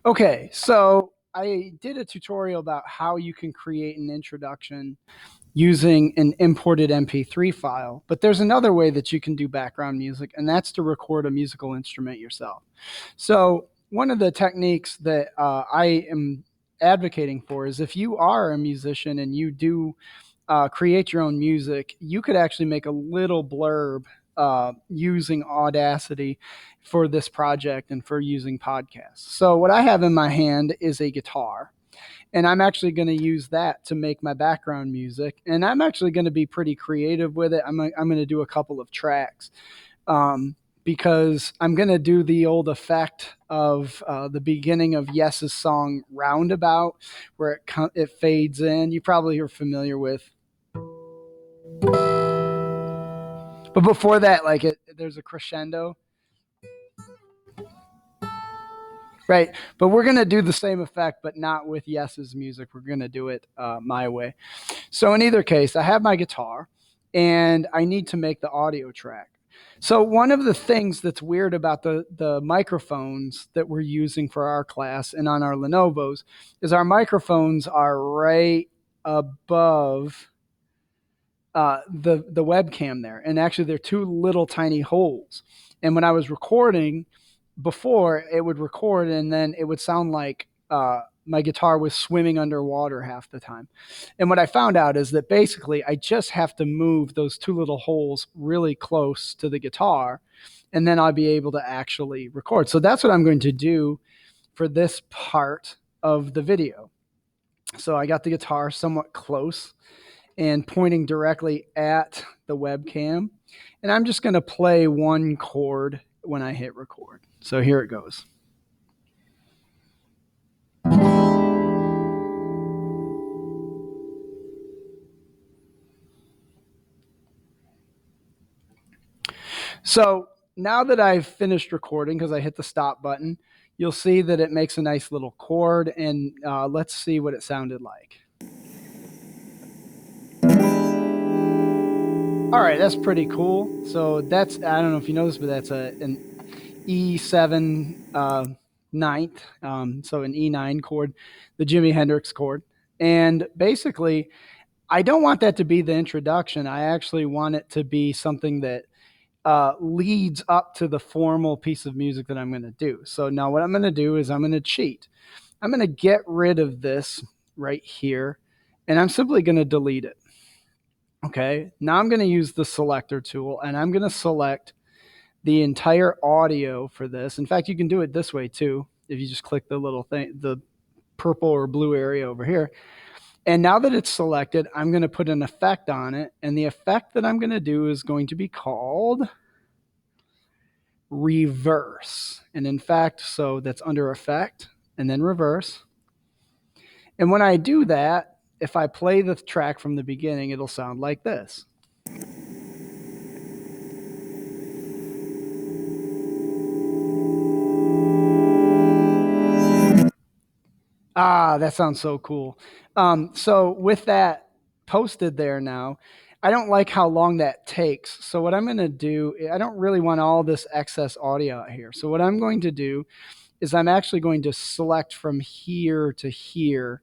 Okay, so I did a tutorial about how you can create an introduction using an imported MP3 file, but there's another way that you can do background music, and that's to record a musical instrument yourself. So one of the techniques that I am advocating for is if you are a musician and you do create your own music, you could actually make a little blurb using Audacity for this project and for using podcasts. So, what I have in my hand is a guitar, and I'm actually going to use that to make my background music. And I'm actually going to be pretty creative with it. I'm going to do a couple of tracks. Because I'm going to do the old effect of the beginning of Yes's song Roundabout, where it fades in. You probably are familiar with. But before that, there's a crescendo, right? But we're gonna do the same effect, but not with Yes's music. We're gonna do it my way. So in either case, I have my guitar, and I need to make the audio track. So one of the things that's weird about the microphones that we're using for our class and on our Lenovo's is our microphones are right above the webcam there, and actually they're two little tiny holes. And when I was recording before, it would record, and then it would sound like my guitar was swimming underwater half the time. And what I found out is that basically I just have to move those two little holes really close to the guitar, and then I'll be able to actually record. So that's what I'm going to do for this part of the video. So I got the guitar somewhat close and pointing directly at the webcam. And I'm just going to play one chord when I hit record. So here it goes. So now that I've finished recording, because I hit the stop button, you'll see that it makes a nice little chord. And let's see what it sounded like. All right, that's pretty cool. So that's, I don't know if you know this, but that's an E7 ninth, so an E9 chord, the Jimi Hendrix chord. And basically, I don't want that to be the introduction. I actually want it to be something that leads up to the formal piece of music that I'm going to do. So now what I'm going to do is I'm going to cheat. I'm going to get rid of this right here, and I'm simply going to delete it. Okay, now I'm going to use the selector tool, and I'm going to select the entire audio for this. In fact, you can do it this way too. If you just click the little thing, the purple or blue area over here. And now that it's selected, I'm going to put an effect on it. And the effect that I'm going to do is going to be called reverse. And in fact, so that's under effect and then reverse. And when I do that, if I play the track from the beginning, it'll sound like this. Ah, that sounds so cool. So with that posted there now, I don't like how long that takes. So what I'm going to do, I don't really want all this excess audio out here. So what I'm going to do is I'm actually going to select from here to here,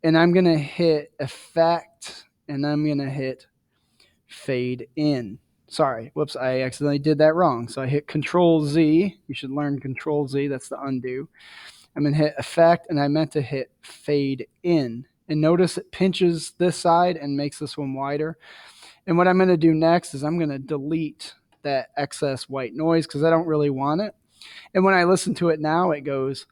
and I'm going to hit effect, and I'm going to hit fade in. Sorry, whoops, I accidentally did that wrong. So I hit Control Z. You should learn Control Z. That's the undo. I'm going to hit effect, and I meant to hit fade in. And notice it pinches this side and makes this one wider. And what I'm going to do next is I'm going to delete that excess white noise because I don't really want it. And when I listen to it now, it goes.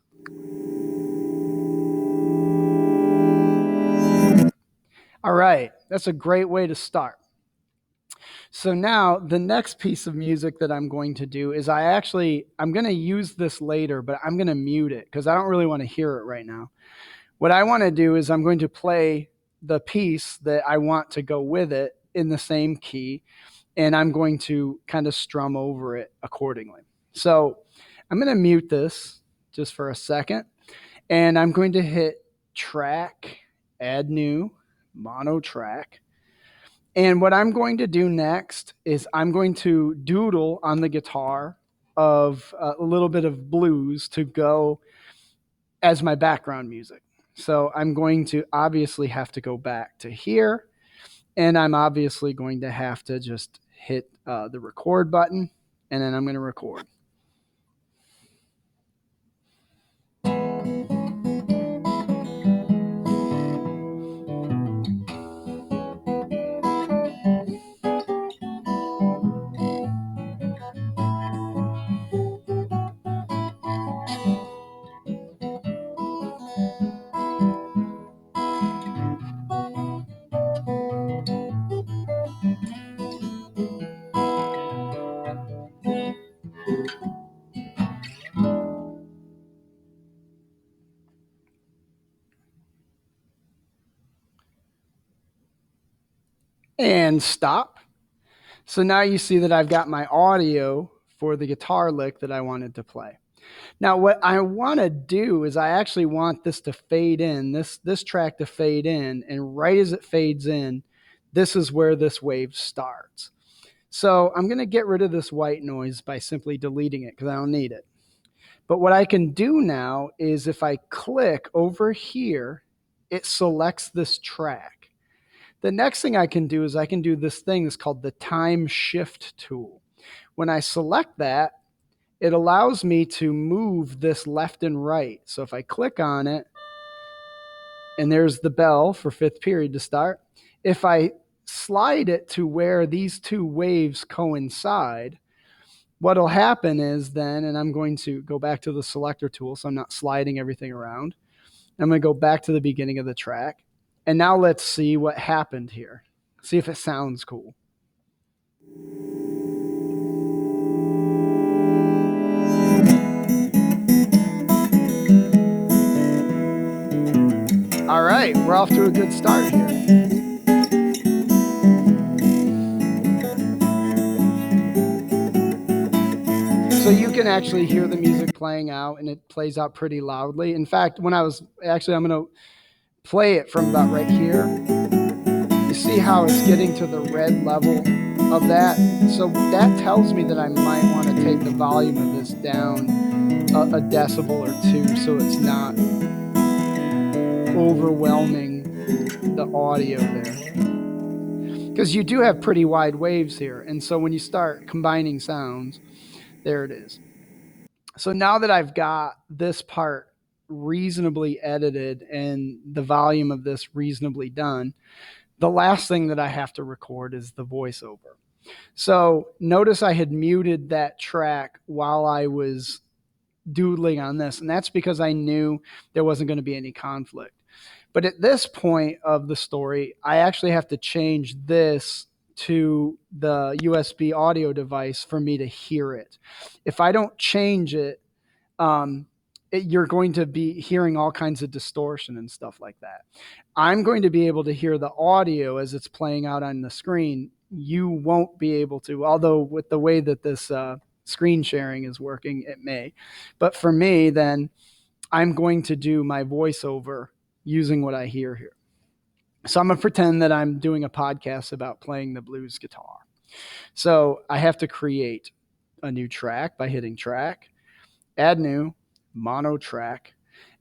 All right, that's a great way to start. So now the next piece of music that I'm going to do is I'm going to use this later, but I'm going to mute it because I don't really want to hear it right now. What I want to do is I'm going to play the piece that I want to go with it in the same key, and I'm going to kind of strum over it accordingly. So I'm going to mute this just for a second, and I'm going to hit track, add new, mono track. And what I'm going to do next is I'm going to doodle on the guitar of a little bit of blues to go as my background music. So I'm going to obviously have to go back to here, and I'm obviously going to have to just hit the record button, and then I'm going to record. And stop. So now you see that I've got my audio for the guitar lick that I wanted to play. Now, what I want to do is I actually want this to fade in, this track to fade in, and right as it fades in, this is where this wave starts. So I'm going to get rid of this white noise by simply deleting it because I don't need it. But what I can do now is if I click over here, it selects this track. The next thing I can do is I can do this thing that's called the time shift tool. When I select that, it allows me to move this left and right. So if I click on it, and there's the bell for fifth period to start. If I slide it to where these two waves coincide, what'll happen is then, and I'm going to go back to the selector tool, so I'm not sliding everything around. I'm going to go back to the beginning of the track. And now let's see what happened here. See if it sounds cool. All right, we're off to a good start here. So you can actually hear the music playing out, and it plays out pretty loudly. In fact, I'm going to play it from about right here. You see how it's getting to the red level of that? So that tells me that I might want to take the volume of this down a decibel or two so it's not overwhelming the audio there. Because you do have pretty wide waves here. And so when you start combining sounds, there it is. So now that I've got this part reasonably edited and the volume of this reasonably done, the last thing that I have to record is the voiceover. So notice I had muted that track while I was doodling on this, and that's because I knew there wasn't going to be any conflict. But at this point of the story, I actually have to change this to the USB audio device for me to hear it. If I don't change it, you're going to be hearing all kinds of distortion and stuff like that. I'm going to be able to hear the audio as it's playing out on the screen. You won't be able to, although with the way that this screen sharing is working, it may. But for me, then I'm going to do my voiceover using what I hear here. So I'm going to pretend that I'm doing a podcast about playing the blues guitar. So I have to create a new track by hitting track, add new, mono track,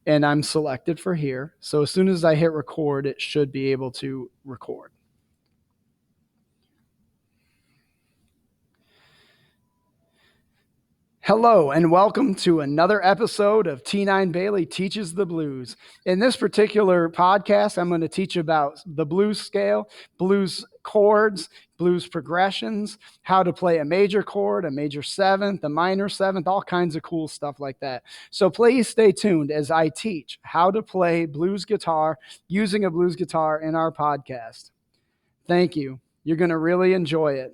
and I'm selected for here. So as soon as I hit record, it should be able to record. Hello, and welcome to another episode of T9 Bailey Teaches the Blues. In this particular podcast, I'm going to teach about the blues scale, blues chords, blues progressions, how to play a major chord, a major seventh, a minor seventh, all kinds of cool stuff like that. So please stay tuned as I teach how to play blues guitar using a blues guitar in our podcast. Thank you. You're going to really enjoy it.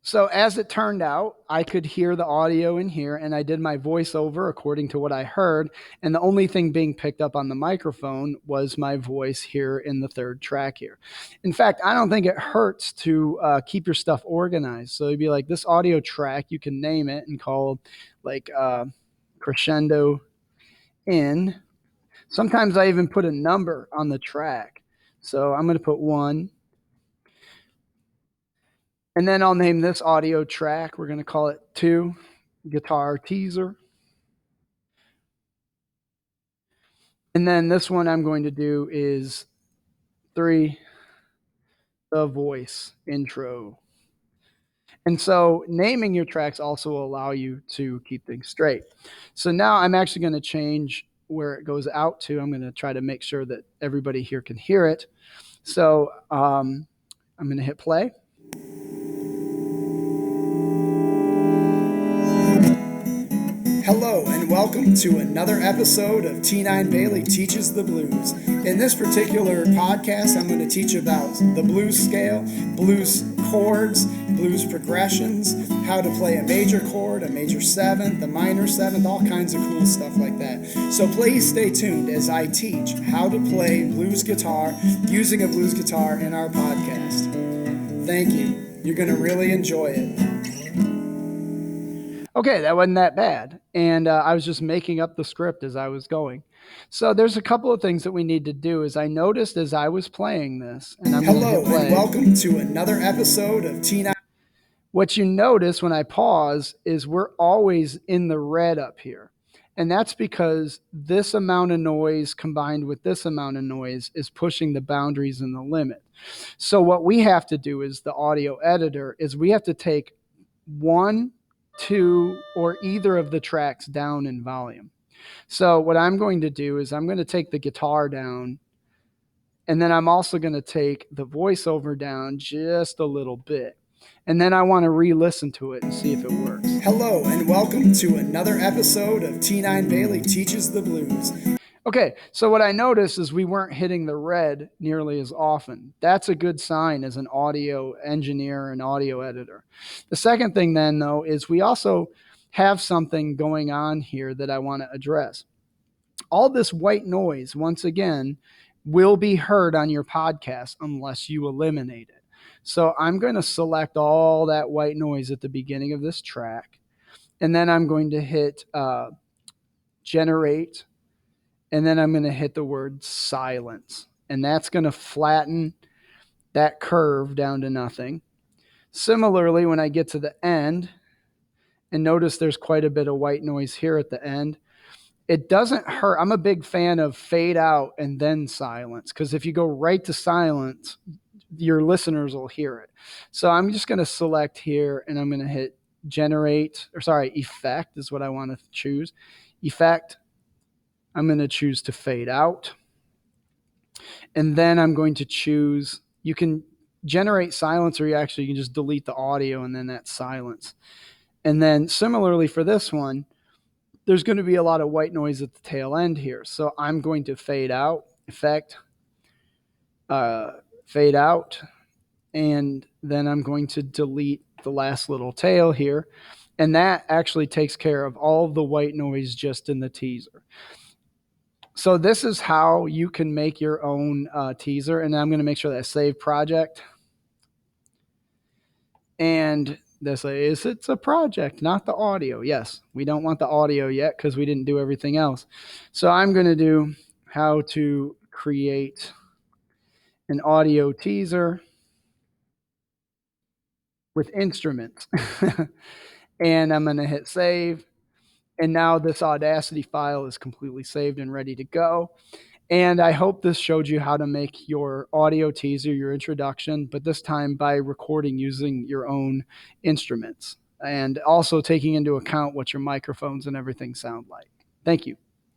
So as it turned out, I could hear the audio in here, and I did my voiceover according to what I heard. And the only thing being picked up on the microphone was my voice here in the third track here. In fact, I don't think it hurts to keep your stuff organized. So you'd be like, this audio track, you can name it and call like crescendo in. Sometimes I even put a number on the track. So I'm going to put 1. And then I'll name this audio track. We're going to call it 2 Guitar Teaser. And then this one I'm going to do is 3 The Voice Intro. And so naming your tracks also will allow you to keep things straight. So now I'm actually going to change where it goes out to. I'm going to try to make sure that everybody here can hear it. So I'm going to hit play. Hello and welcome to another episode of T9 Bailey Teaches the Blues. In this particular podcast, I'm going to teach about the blues scale, blues chords, blues progressions, how to play a major chord, a major seventh, a minor seventh, all kinds of cool stuff like that. So please stay tuned as I teach how to play blues guitar using a blues guitar in our podcast. Thank you. You're going to really enjoy it. Okay, that wasn't that bad. And I was just making up the script as I was going. So there's a couple of things that we need to do. Is I noticed as I was playing this, and I'm going to hit play. And welcome to another episode of T9. What you notice when I pause is we're always in the red up here. And that's because this amount of noise combined with this amount of noise is pushing the boundaries and the limit. So what we have to do is the audio editor is we have to take 1, 2, or either of the tracks down in volume. So what I'm going to do is I'm going to take the guitar down, and then I'm also going to take the voiceover down just a little bit. And then I want to re-listen to it and see if it works. Hello and welcome to another episode of T9 Bailey Teaches the Blues. Okay, so what I noticed is we weren't hitting the red nearly as often. That's a good sign as an audio engineer and audio editor. The second thing then, though, is we also have something going on here that I want to address. All this white noise, once again, will be heard on your podcast unless you eliminate it. So I'm going to select all that white noise at the beginning of this track, and then I'm going to hit generate, and then I'm going to hit the word silence, and that's going to flatten that curve down to nothing. Similarly, when I get to the end, and notice there's quite a bit of white noise here at the end, it doesn't hurt. I'm a big fan of fade out and then silence, because if you go right to silence, your listeners will hear it. So I'm just going to select here, and I'm going to hit effect is what I want to choose. Effect. I'm going to choose to fade out. And then I'm going to choose, you can generate silence, or you can just delete the audio and then that's silence. And then similarly for this one, there's going to be a lot of white noise at the tail end here. So I'm going to fade out, effect, fade out, and then I'm going to delete the last little tail here. And that actually takes care of all of the white noise just in the teaser. So this is how you can make your own teaser. And I'm going to make sure that I save project. And this is, it's a project, not the audio. Yes, we don't want the audio yet because we didn't do everything else. So I'm going to do how to create an audio teaser with instruments. And I'm going to hit save. And now this Audacity file is completely saved and ready to go. And I hope this showed you how to make your audio teaser, your introduction, but this time by recording using your own instruments and also taking into account what your microphones and everything sound like. Thank you.